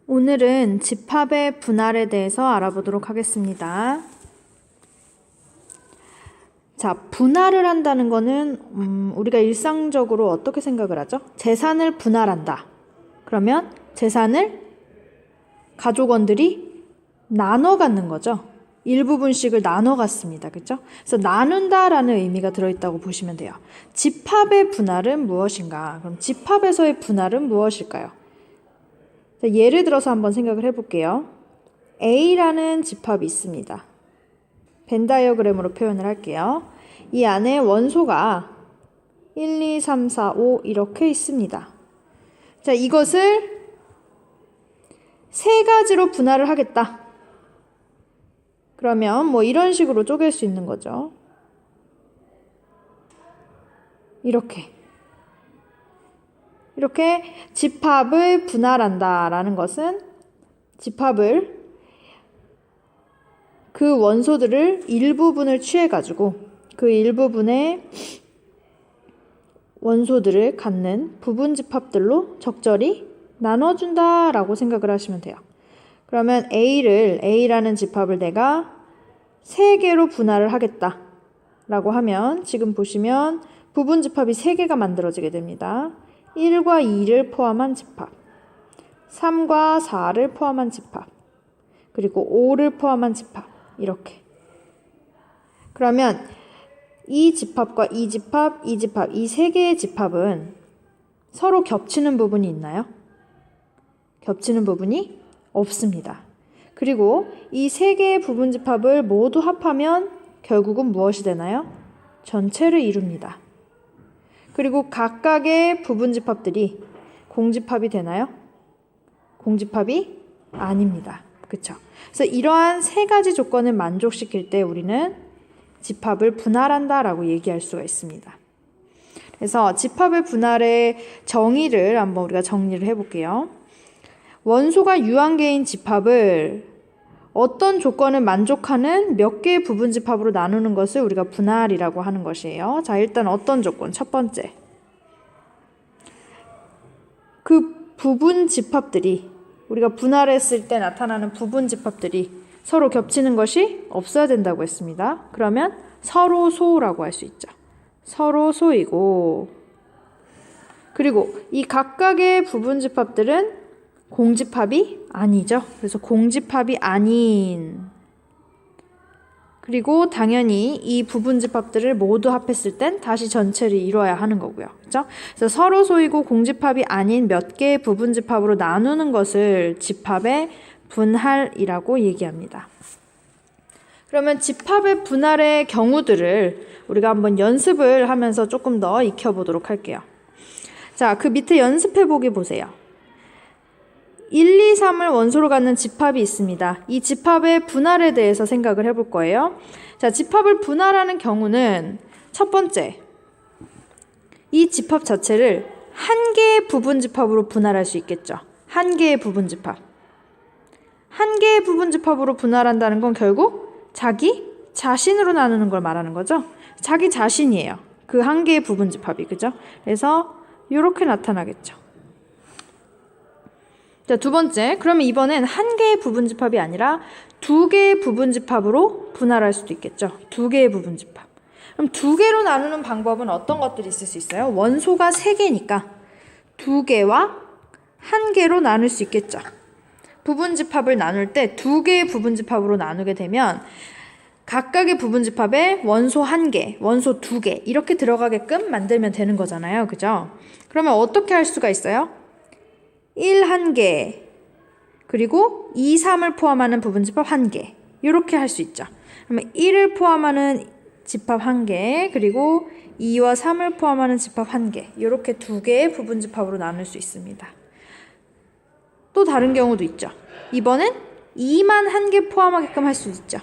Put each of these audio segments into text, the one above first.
오늘은 집합의 분할에 대해서 알아보도록 하겠습니다. 자, 분할을 한다는 거는 우리가 일상적으로 어떻게 생각을 하죠? 재산을 분할한다. 그러면 재산을 가족원들이 나눠 갖는 거죠. 일부분씩을 나눠 갖습니다. 그렇죠? 그래서 나눈다라는 의미가 들어있다고 보시면 돼요. 집합의 분할은 무엇인가? 그럼 집합에서의 분할은 무엇일까요? 자, 예를 들어서 한번 생각을 해볼게요. A라는 집합이 있습니다. 벤 다이어그램으로 표현을 할게요. 이 안에 원소가 1, 2, 3, 4, 5 이렇게 있습니다. 자, 이것을 세 가지로 분할을 하겠다. 그러면 뭐 이런 식으로 쪼갤 수 있는 거죠. 이렇게 집합을 분할한다 라는 것은 집합을 그 원소들을 일부분을 취해가지고 그 일부분의 원소들을 갖는 부분 집합들로 적절히 나눠준다 라고 생각을 하시면 돼요. 그러면 A라는 집합을 내가 3개로 분할을 하겠다 라고 하면 지금 보시면 부분 집합이 3개가 만들어지게 됩니다. 1과 2를 포함한 집합, 3과 4를 포함한 집합, 그리고 5를 포함한 집합, 이렇게. 그러면 이 집합과 이 집합, 이 집합, 이 3개의 집합은 서로 겹치는 부분이 있나요? 겹치는 부분이 없습니다. 그리고 이 3개의 부분 집합을 모두 합하면 결국은 무엇이 되나요? 전체를 이룹니다. 그리고 각각의 부분 집합들이 공집합이 되나요? 공집합이 아닙니다. 그렇죠? 그래서 이러한 3가지 조건을 만족시킬 때 우리는 집합을 분할한다라고 얘기할 수가 있습니다. 그래서 집합의 분할의 정의를 한번 우리가 정리를 해볼게요. 원소가 유한계인 집합을 어떤 조건을 만족하는 몇 개의 부분 집합으로 나누는 것을 우리가 분할이라고 하는 것이에요. 자, 일단 어떤 조건? 첫 번째. 그 부분 집합들이 우리가 분할했을 때 나타나는 부분 집합들이 서로 겹치는 것이 없어야 된다고 했습니다. 그러면 서로 소라고 할 수 있죠. 서로 소이고, 그리고 이 각각의 부분 집합들은 공집합이 아니죠. 그래서 공집합이 아닌, 그리고 당연히 이 부분 집합들을 모두 합했을 땐 다시 전체를 이뤄야 하는 거고요. 그렇죠? 그래서 서로 소이고 공집합이 아닌 몇 개의 부분 집합으로 나누는 것을 집합의 분할이라고 얘기합니다. 그러면 집합의 분할의 경우들을 우리가 한번 연습을 하면서 조금 더 익혀보도록 할게요. 자, 그 밑에 연습해보기 보세요. 1, 2, 3을 원소로 갖는 집합이 있습니다. 이 집합의 분할에 대해서 생각을 해볼 거예요. 자, 집합을 분할하는 경우는 첫 번째, 이 집합 자체를 한 개의 부분 집합으로 분할할 수 있겠죠. 한 개의 부분 집합. 한 개의 부분 집합으로 분할한다는 건 결국 자기 자신으로 나누는 걸 말하는 거죠. 자기 자신이에요. 그 한 개의 부분 집합이, 그죠? 그래서 이렇게 나타나겠죠. 자, 두 번째, 그러면 이번엔 한 개의 부분 집합이 아니라 2개의 부분 집합으로 분할할 수도 있겠죠. 2개의 부분 집합. 그럼 2개로 나누는 방법은 어떤 것들이 있을 수 있어요? 원소가 3개니까 2개와 1개로 나눌 수 있겠죠. 부분 집합을 나눌 때 2개의 부분 집합으로 나누게 되면 각각의 부분 집합에 원소 1개, 원소 2개 이렇게 들어가게끔 만들면 되는 거잖아요. 그죠? 그러면 어떻게 할 수가 있어요? 1, 1개, 그리고 2, 3을 포함하는 부분 집합 1개. 이렇게 할 수 있죠. 그러면 1을 포함하는 집합 1개, 그리고 2와 3을 포함하는 집합 1개. 이렇게 2개의 부분 집합으로 나눌 수 있습니다. 또 다른 경우도 있죠. 이번엔 2만 1개 포함하게끔 할 수 있죠.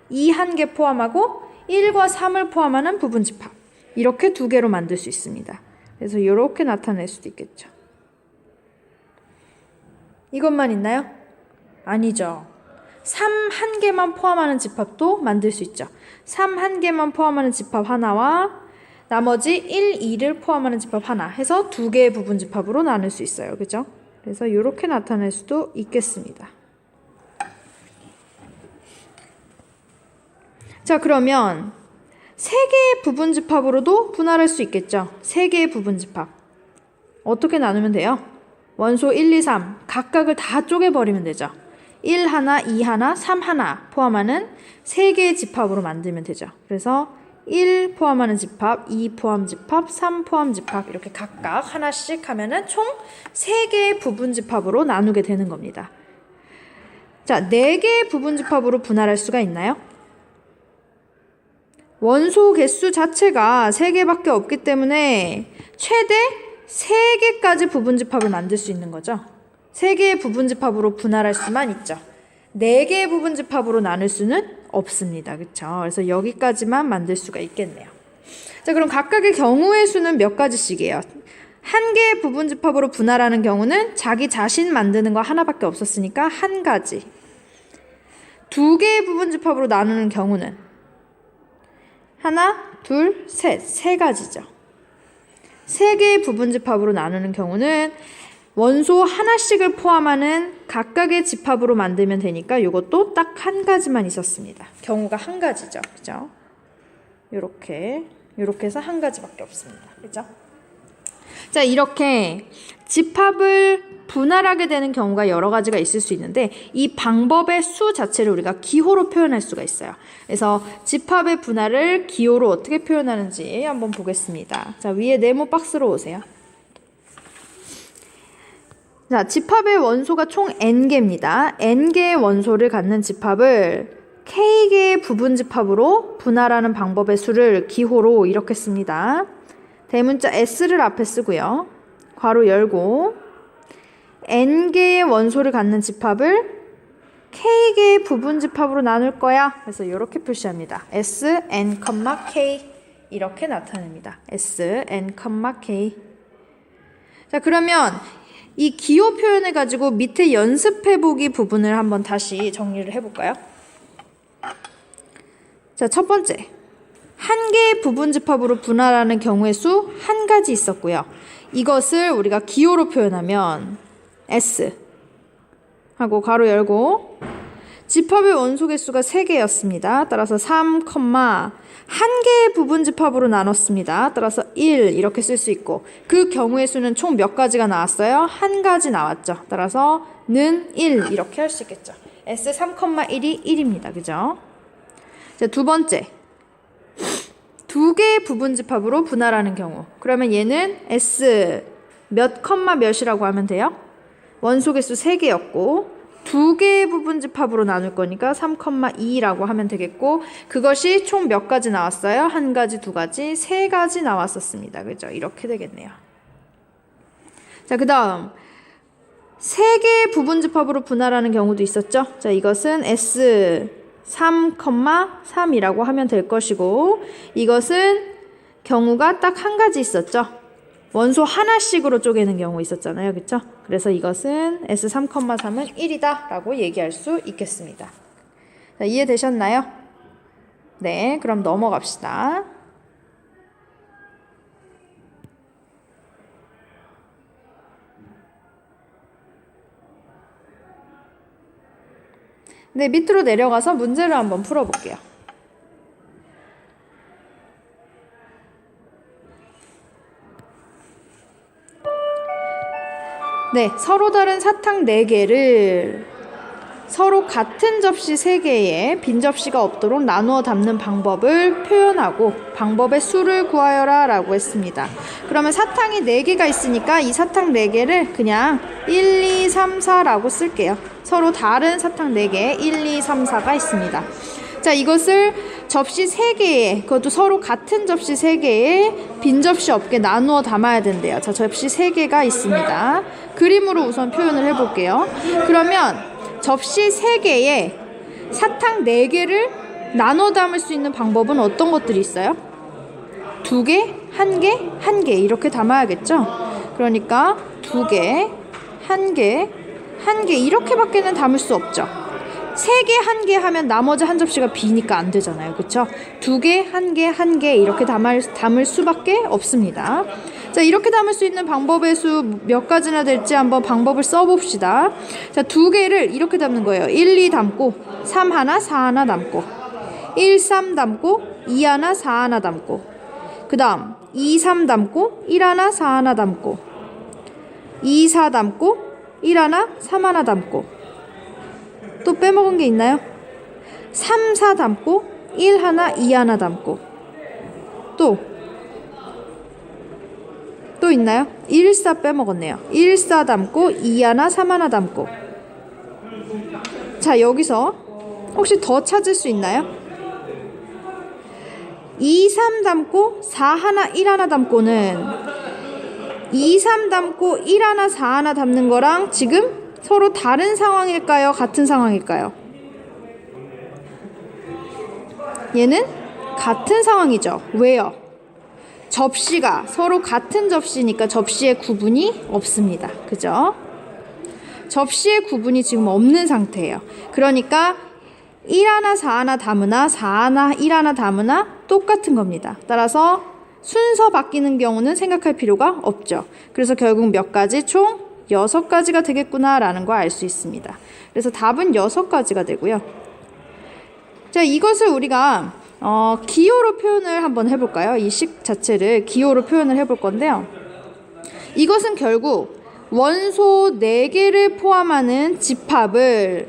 2 1개 포함하고 1과 3을 포함하는 부분 집합. 이렇게 2개로 만들 수 있습니다. 그래서 이렇게 나타낼 수도 있겠죠. 이것만 있나요? 아니죠. 3 1개만 포함하는 집합도 만들 수 있죠. 3 1개만 포함하는 집합 하나와 나머지 1, 2를 포함하는 집합 하나 해서 2개의 부분 집합으로 나눌 수 있어요. 그죠? 그래서 이렇게 나타낼 수도 있겠습니다. 자, 그러면 3개의 부분집합으로도 분할할 수 있겠죠. 3개의 부분집합. 어떻게 나누면 돼요? 원소 1, 2, 3 각각을 다 쪼개버리면 되죠. 1 하나, 2 하나, 3 하나 포함하는 3개의 집합으로 만들면 되죠. 그래서 1 포함하는 집합, 2 포함 집합, 3 포함 집합 이렇게 각각 하나씩 하면은 총 3개의 부분집합으로 나누게 되는 겁니다. 자, 4개의 부분집합으로 분할할 수가 있나요? 원소 개수 자체가 3개밖에 없기 때문에 최대 3개까지 부분집합을 만들 수 있는 거죠. 3개의 부분집합으로 분할할 수만 있죠. 4개의 부분집합으로 나눌 수는 없습니다. 그쵸? 그래서 여기까지만 만들 수가 있겠네요. 자, 그럼 각각의 경우의 수는 몇 가지씩이에요? 한 개의 부분집합으로 분할하는 경우는 자기 자신 만드는 거 하나밖에 없었으니까 한 가지. 2개의 부분집합으로 나누는 경우는 하나, 둘, 셋, 3가지죠. 3개의 부분집합으로 나누는 경우는 원소 하나씩을 포함하는 각각의 집합으로 만들면 되니까 이것도 딱 한 가지만 있었습니다. 경우가 한 가지죠. 그죠? 요렇게 해서 한 가지밖에 없습니다. 그죠? 자, 이렇게 집합을 분할하게 되는 경우가 여러 가지가 있을 수 있는데 이 방법의 수 자체를 우리가 기호로 표현할 수가 있어요. 그래서 집합의 분할을 기호로 어떻게 표현하는지 한번 보겠습니다. 자, 위에 네모 박스로 오세요. 자, 집합의 원소가 총 n개입니다. n개의 원소를 갖는 집합을 k개의 부분집합으로 분할하는 방법의 수를 기호로 이렇게 씁니다. 대문자 s를 앞에 쓰고요. 괄호 열고 n개의 원소를 갖는 집합을 k개의 부분집합으로 나눌 거야. 그래서 이렇게 표시합니다. s, n, k 이렇게 나타냅니다. s, n, k. 자, 그러면 이 기호 표현을 가지고 밑에 연습해보기 부분을 한번 다시 정리를 해볼까요? 자, 첫 번째. 한 개의 부분집합으로 분할하는 경우의 수 한 가지 있었고요. 이것을 우리가 기호로 표현하면 S 하고 괄호 열고 집합의 원소 개수가 3개였습니다. 따라서 3, 한 개의 부분집합으로 나눴습니다. 따라서 1 이렇게 쓸 수 있고 그 경우의 수는 총 몇 가지가 나왔어요? 한 가지 나왔죠. 따라서 는 1 이렇게 할 수 있겠죠. S 3,1이 1입니다. 그죠? 자, 두 번째. 2개의 부분집합으로 분할하는 경우. 그러면 얘는 S 몇 몇이라고 하면 돼요? 원소 개수 3개였고 2개의 부분집합으로 나눌 거니까 3,2라고 하면 되겠고 그것이 총 몇 가지 나왔어요? 한 가지, 두 가지, 3가지 나왔었습니다. 그죠? 이렇게 되겠네요. 자, 그 다음 3개의 부분집합으로 분할하는 경우도 있었죠? 자, 이것은 S 3,3이라고 하면 될 것이고 이것은 경우가 딱 한 가지 있었죠. 원소 하나씩으로 쪼개는 경우 있었잖아요. 그렇죠? 그래서 이것은 S3,3은 1이다 라고 얘기할 수 있겠습니다. 자, 이해되셨나요? 네, 그럼 넘어갑시다. 네, 밑으로 내려가서 문제를 한번 풀어볼게요. 네, 서로 다른 사탕 4개를 서로 같은 접시 3개에 빈 접시가 없도록 나누어 담는 방법을 표현하고 방법의 수를 구하여라 라고 했습니다. 그러면 사탕이 4개가 있으니까 이 사탕 4개를 그냥 1, 2, 3, 4라고 쓸게요. 서로 다른 사탕 4개 1, 2, 3, 4가 있습니다. 자, 이것을 접시 3개에 그것도 서로 같은 접시 3개에 빈 접시 없게 나누어 담아야 된대요. 자, 접시 3개가 있습니다. 그림으로 우선 표현을 해볼게요. 그러면 접시 3개에 사탕 4개를 나눠 담을 수 있는 방법은 어떤 것들이 있어요? 2개, 1개, 1개 이렇게 담아야겠죠? 그러니까 2개, 1개, 1개 이렇게밖에는 담을 수 없죠. 3개, 1개 하면 나머지 한 접시가 비니까 안 되잖아요. 그쵸? 2개, 1개, 1개 이렇게 담을 수밖에 없습니다. 자, 이렇게 담을 수 있는 방법의 수 몇 가지나 될지 한번 방법을 써봅시다. 자, 2개를 이렇게 담는 거예요. 1, 2 담고 3 하나, 4 하나 담고 1, 3 담고 2 하나, 4 하나 담고 그 다음 2, 3 담고 1 하나, 4 하나 담고 2, 4 담고 1 하나, 3 하나 담고 또 빼먹은 게 있나요? 3, 4 담고 1 하나, 2 하나 담고 또 있나요? 1, 4 빼먹었네요. 1, 4 담고 2 하나, 3 하나 담고 자, 여기서 혹시 더 찾을 수 있나요? 2, 3 담고 4 하나, 1 하나 담고는 2, 3 담고 1 하나, 4 하나 담는 거랑 지금 서로 다른 상황일까요? 같은 상황일까요? 얘는 같은 상황이죠. 왜요? 접시가 서로 같은 접시니까 접시의 구분이 없습니다. 그죠? 접시의 구분이 지금 없는 상태예요. 그러니까 1 하나, 4 하나 담으나 4 하나, 1 하나 담으나 똑같은 겁니다. 따라서 순서 바뀌는 경우는 생각할 필요가 없죠. 그래서 결국 몇 가지? 총 6가지가 되겠구나라는 걸 알 수 있습니다. 그래서 답은 6가지가 되고요. 자, 이것을 우리가 기호로 표현을 한번 해볼까요? 이 식 자체를 기호로 표현을 해볼 건데요. 이것은 결국 원소 4개를 포함하는 집합을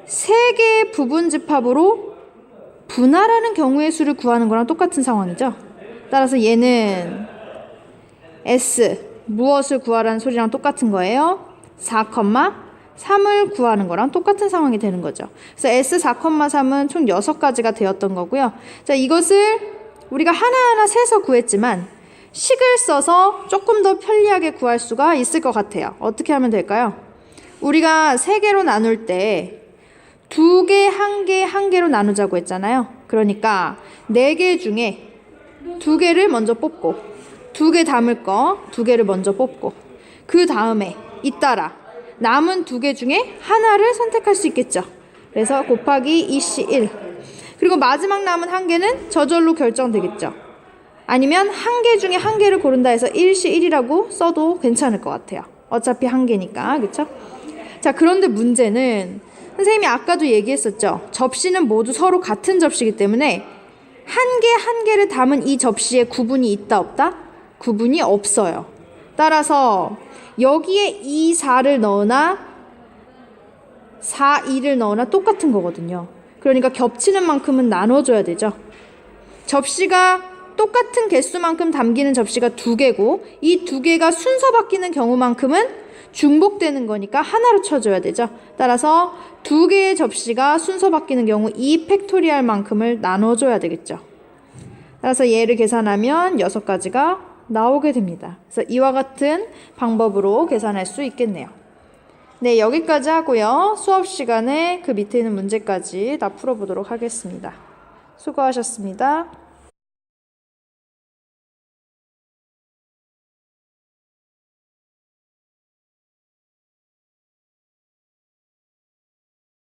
3개의 부분 집합으로 분할하는 경우의 수를 구하는 거랑 똑같은 상황이죠. 따라서 얘는 S, 무엇을 구하라는 소리랑 똑같은 거예요. 4,3을 구하는 거랑 똑같은 상황이 되는 거죠. 그래서 S 4,3은 총 6가지가 되었던 거고요. 자, 이것을 우리가 하나하나 세서 구했지만 식을 써서 조금 더 편리하게 구할 수가 있을 것 같아요. 어떻게 하면 될까요? 우리가 3개로 나눌 때 2개, 1개, 1개로 나누자고 했잖아요. 그러니까 4개 중에 2개를 먼저 뽑고 2개 담을 거 2개를 먼저 뽑고 그 다음에 잇따라 남은 2개 중에 하나를 선택할 수 있겠죠. 그래서 곱하기 2C 1 그리고 마지막 남은 1개는 저절로 결정되겠죠. 아니면 1개 중에 1개를 고른다 해서 1C 1이라고 써도 괜찮을 것 같아요. 어차피 1개니까. 그쵸? 자, 그런데 문제는 선생님이 아까도 얘기했었죠. 접시는 모두 서로 같은 접시이기 때문에 1개를 담은 이 접시에 구분이 있다 없다? 구분이 없어요. 따라서 여기에 2, 4를 넣으나 4, 2를 넣으나 똑같은 거거든요. 그러니까 겹치는 만큼은 나눠줘야 되죠. 접시가 똑같은 개수만큼 담기는 접시가 2개고 이 2개가 순서 바뀌는 경우만큼은 중복되는 거니까 하나로 쳐줘야 되죠. 따라서 2개의 접시가 순서 바뀌는 경우 2팩토리얼만큼을 나눠줘야 되겠죠. 따라서 얘를 계산하면 6가지가 나오게 됩니다. 그래서 이와 같은 방법으로 계산할 수 있겠네요. 네, 여기까지 하고요. 수업 시간에 그 밑에 있는 문제까지 다 풀어보도록 하겠습니다. 수고하셨습니다.